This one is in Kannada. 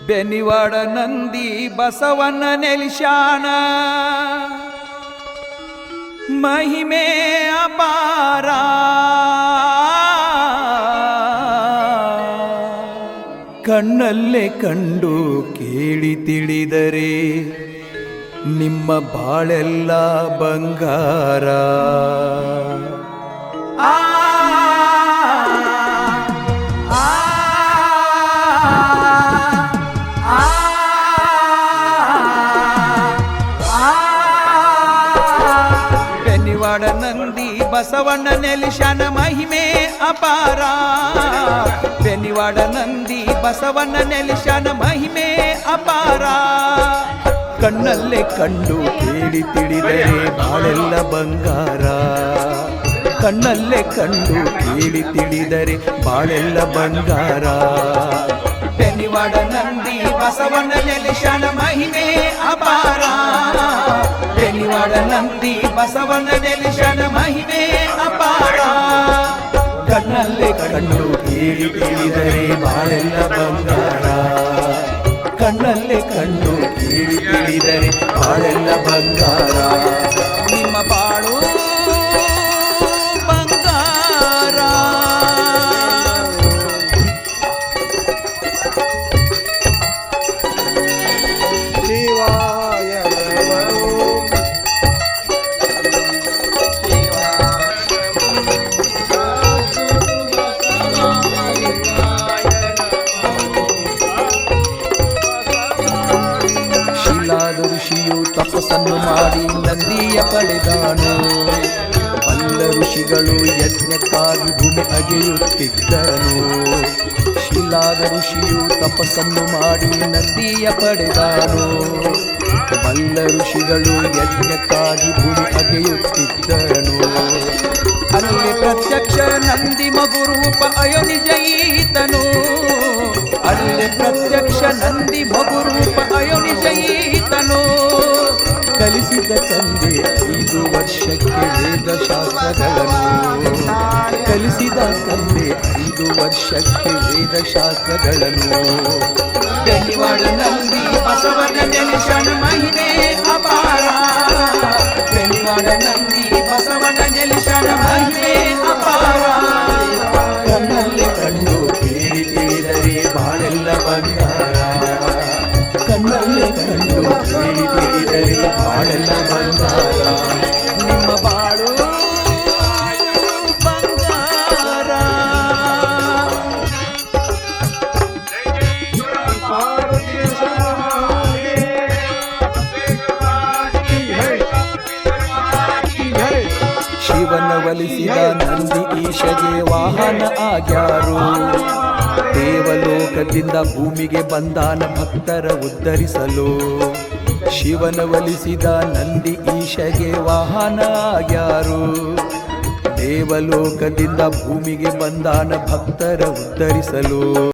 ಬೆನಿವಾಡ ನಂದಿ ಬಸವನ ನೆಲಿಶಾನ ಮಹಿಮೆ ಅಪಾರ ಕಣ್ಣಲ್ಲೇ ಕಂಡು ಕೇಳಿ ತಿಳಿದರೆ ನಿಮ್ಮ ಬಾಳೆಲ್ಲ ಬಂಗಾರ ಬೆನಿವಾಡ ನಂದಿ ಬಸವಣ್ಣ ನೆಲಿಶಾನ ಮಹಿಮೆ ಅಪಾರ ಬೆನಿವಾಡ ನಂದಿ ಬಸವಣ್ಣ ನೆಲಿಶಾನ ಮಹಿಮೆ ಅಪಾರ ಕಣ್ಣಲ್ಲೇ ಕಂಡು ಕೇಳಿ ತಿಳಿದರೆ ಬಾಳೆಲ್ಲ ಬಂಗಾರ ಕಣ್ಣಲ್ಲೇ ಕಂಡು ಕೇಳಿ ತಿಳಿದರೆ ಬಾಳೆಲ್ಲ ಬಂಗಾರ ಬೆನಿವಾಡ ನಂದಿ ಬಸವಣ್ಣ ನೆಲಿಶಾನ ಮಹಿಮೆ ಅಪಾರ ಬೆನಿವಾಡ ನಂದಿ ಬಸವಣ್ಣ ನೆಲಿಶಾನ ಮಹಿಮೆ ಅಪಾರ ಕಣ್ಣಲ್ಲೇ ಕಂಡು ಕೇಳಿ ತಿಳಿದರೆ ಬಾಳೆಲ್ಲ ಬಂಗಾರ ಕಣ್ಣಲ್ಲೇ ಕಂಡು ಕೇಳಿ ತಿಳಿದರೆ ಬಾಳೆಲ್ಲ ಬಂಗಾರ ನಿಮ್ಮ ಬಾಳು ಬಂಗಾರ ಋಷಿಯು ತಪಸ್ಸನ್ನು ಮಾಡಿ ನಂದಿಯ ಪಡೆದಾನು ಬಲ್ಲ ಋಷಿಗಳು ಯಜ್ಞಕ್ಕಾಗಿ ಭೂಮಿ ಅಗೆಯುತ್ತಿದ್ದನು ಶಿಲಾದ ಋಷಿಯು ತಪಸ್ಸನ್ನು ಮಾಡಿ ನಂದಿಯ ಪಡೆದಾನು ಬಲ್ಲ ಋಷಿಗಳು ಯಜ್ಞಕ್ಕಾಗಿ ಭೂಮಿ ಅಗೆಯುತ್ತಿದ್ದನು ಅಲ್ಲಿ ಪ್ರತ್ಯಕ್ಷ ನಂದಿ ಮಗುರೂಪ ಅಯೋನಿಜಯಿತನು ಅಲ್ಲಿ ಪ್ರತ್ಯಕ್ಷ ನಂದಿ ಮಗುರೂಪ ಅಯೋನಿಜಯಿತನು ಕಲಿಸಿದ ತಂದೆ 5 ವರ್ಷಕ್ಕೆ ವೇದಶಾಸ್ತ್ರಗಳನ್ನು ಕಲಿಸಿದ ತಂದೆ 5 ವರ್ಷಕ್ಕೆ ವೇದಶಾಸ್ತ್ರಗಳನ್ನು ಬೆನಿವಾಡ ನಂದಿ ಬಸವನ ನೆಲಿಶಾನ ಮಹಿಮೆ ಅಪಾರ ಬೆನಿವಾಡ ನಂದಿ ಬಸವನ ನೆಲಿಶಾನ ಮಹಿಮೆ ಅಪಾರ ಕಣ್ಣಲ್ಲೇ ಕಂಡು ಕೇಳಿ ತಿಳಿದರೆ ಬಾಳೆಲ್ಲ ಬಂಗಾರ ಕಣ್ಣಲ್ಲೇ ಕಂಡು ಕೇಳಿ ತಿಳಿದರೆ ಬಾಳೆಲ್ಲ ಬಂಗಾರ ನಿಮ್ಮ ಬಾಳು ಬಂಗಾರ ಶಿವನ ಒಲಿಸಿದ ನಂದಿ ಈಶಗೆ ವಾಹನ ಆಗ್ಯಾರು ದೇವಲೋಕದಿಂದ ಭೂಮಿಗೆ ಬಂದಾನ ಭಕ್ತರ ಉದ್ಧರಿಸಲು ಶಿವನ ಒಲಿಸಿದ ನಂದಿ ಈಶಗೆ ವಾಹನ ಆಗ್ಯಾರು ದೇವಲೋಕದಿಂದ ಭೂಮಿಗೆ ಬಂದಾನ ಭಕ್ತರ ಉದ್ಧರಿಸಲು